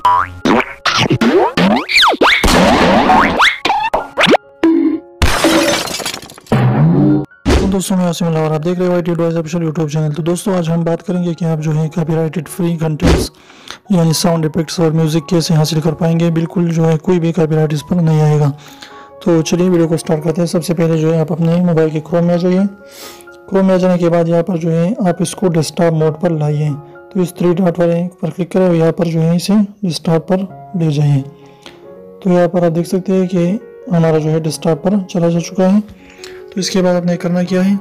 दोस्तों मैं आसिम और आप देख रहे हो वाई टी डॉयज ऑफिशियल यूट्यूब चैनल। तो दोस्तों आज हम बात करेंगे कि आप जो है कॉपीराइटेड फ्री कंटेंट्स यानी साउंड इफेक्ट्स और म्यूज़िक कैसे हासिल कर पाएंगे। बिल्कुल जो है कोई भी कॉपीराइट इस पर नहीं आएगा। तो चलिए वीडियो को स्टार्ट करते हैं। सबसे पहले जो है आप अपने मोबाइल के क्रोम में आ जाइए। क्रोम में आ जाने के बाद यहाँ पर जो है आप इसको डेस्कटॉप मोड पर लाइए। तो इस 3 डॉट वाले पर क्लिक करें और यहाँ पर जो है इसे डेस्कटॉप पर ले जाइए। तो यहाँ पर आप देख सकते हैं कि हमारा जो है डेस्कटॉप पर चला जा चुका है। तो इसके बाद आपने करना क्या है,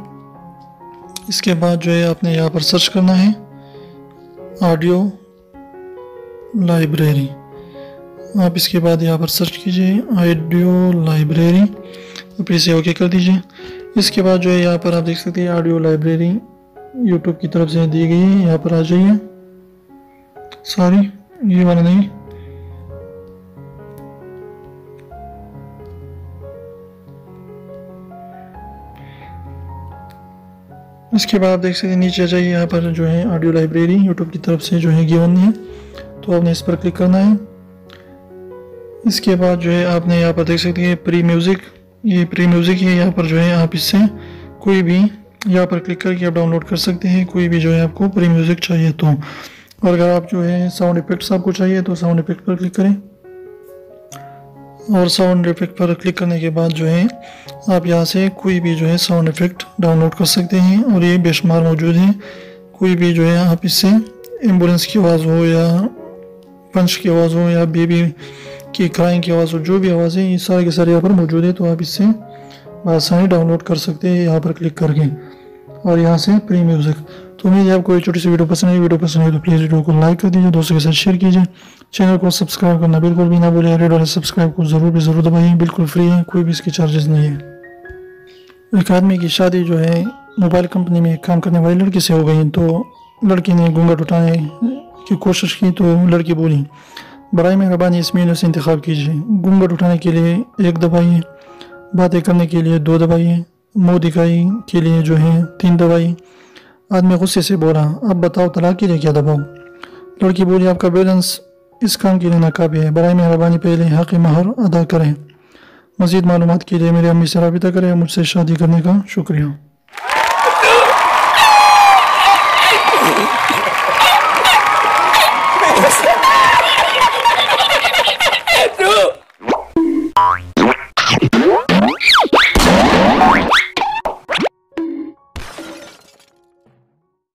इसके बाद जो है आपने यहाँ पर सर्च करना है ऑडियो लाइब्रेरी। आप इसके बाद यहाँ पर सर्च कीजिए ऑडियो लाइब्रेरी, तो फिर से ओके कर दीजिए। इसके बाद जो है यहाँ पर आप देख सकते हैं ऑडियो लाइब्रेरी यूट्यूब की तरफ से दी गई है। यहाँ पर आ जाइए, सॉरी ये वाला नहीं, इसके बाद आप देख सकते हैं नीचे आ जाइए। यहाँ पर जो है ऑडियो लाइब्रेरी यूट्यूब की तरफ से जो है गिवन है, तो आपने इस पर क्लिक करना है। इसके बाद जो है आपने यहाँ पर देख सकते हैं प्री म्यूज़िक, ये प्री म्यूज़िक है। यहाँ पर जो है आप इससे कोई भी यहाँ पर क्लिक करके आप डाउनलोड कर सकते हैं, कोई भी जो है आपको प्री म्यूज़िक चाहिए तो। और अगर आप जो है साउंड इफेक्ट्स आपको चाहिए तो साउंड इफेक्ट पर क्लिक करें और साउंड इफेक्ट पर क्लिक करने के बाद जो है आप यहाँ से कोई भी जो है साउंड इफेक्ट डाउनलोड कर सकते हैं और ये बेशुमार मौजूद है। कोई भी जो है आप इससे एम्बुलेंस की आवाज़ हो या पंच की आवाज़ हो या बेबी की क्राइंग की आवाज़ हो, जो भी आवाज़ है ये सारे के सारे यहाँ पर मौजूद है। तो आप इससे आसानी डाउनलोड कर सकते हैं यहाँ पर क्लिक करके और यहाँ से प्री म्यूज़िक। तो उम्मीद है आपको ये छोटी सी वीडियो पसंद आई। वीडियो पसंद आई तो प्लीज़ वीडियो को लाइक कर दीजिए, दोस्तों के साथ शेयर कीजिए, चैनल को सब्सक्राइब करना बिल्कुल भी ना भूलिए। रेड वाले सब्सक्राइब को ज़रूर दबाइए, बिल्कुल फ्री है, कोई भी इसके चार्जेस नहीं है। एक आदमी की शादी जो है मोबाइल कंपनी में काम करने वाली लड़की से हो गई, तो लड़की ने घूंघट उठाने की कोशिश की तो लड़की बोली, बराए मेहरबानी इस मीनू से इंतखाब कीजिए। घूंघट उठाने के लिए 1 दबाइए, बातें करने के लिए 2 दबाइए, मुँह दिखाई के लिए जो है 3 दबाइए। आदमी गुस्से से बोला, अब बताओ तलाक के लिए क्या दबाओ। लड़की बोली, आपका बैलेंस इस काम के लिए नाकाबिल है, बराए मेहरबानी पहले हक़ महर अदा करें। मज़ीद मालूमात के लिए मेरी अम्मी से राबिता करें, मुझसे शादी करने का शुक्रिया।